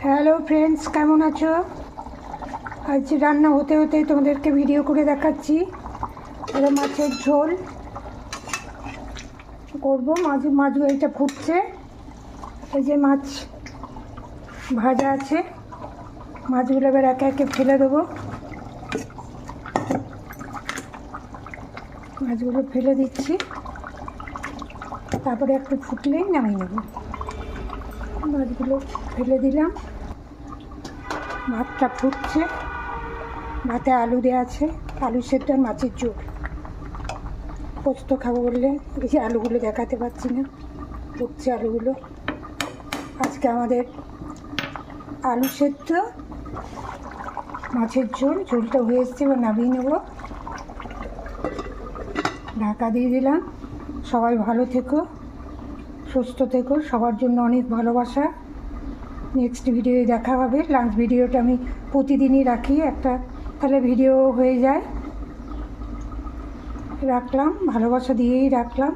Hello friends, কেমন আছো? আজ রান্না হতে হতে তোমাদেরকে ভিডিও করে দেখাচ্ছি। এটা মাছের ঝোল করবো। মাছগুলো এটা ফুটছে। এই যে মাছ ভাজা আছে, মাছগুলো এবার একে একে ফেলে দেবো। মাছগুলো ফেলে দিচ্ছি, তারপরে একটু ফুটলেই নামিয়ে নেব। মাছগুলো ফেলে দিলাম। ভাতটা ফুটছে, ভাতে আলু দেওয়া আছে, আলু সেদ্ধ আর মাছের ঝোল। পোস্ত খাবো বললে এই যে আলুগুলো দেখাতে পারছি না, ফুটছে আলুগুলো। আজকে আমাদের আলু সেদ্ধ, মাছের ঝোল। ঝোলটা হয়ে এসছে, এবার নামিয়ে নেব। ঢাকা দিয়ে দিলাম। সবাই ভালো থেকো, সুস্থ থেকো, সবার জন্য অনেক ভালোবাসা। নেক্সট ভিডিও দেখা হবে। লাঞ্চ ভিডিওটা আমি প্রতিদিনই রাখি একটা, তাহলে ভিডিও হয়ে যায়। রাখলাম, ভালোবাসা দিয়েই রাখলাম।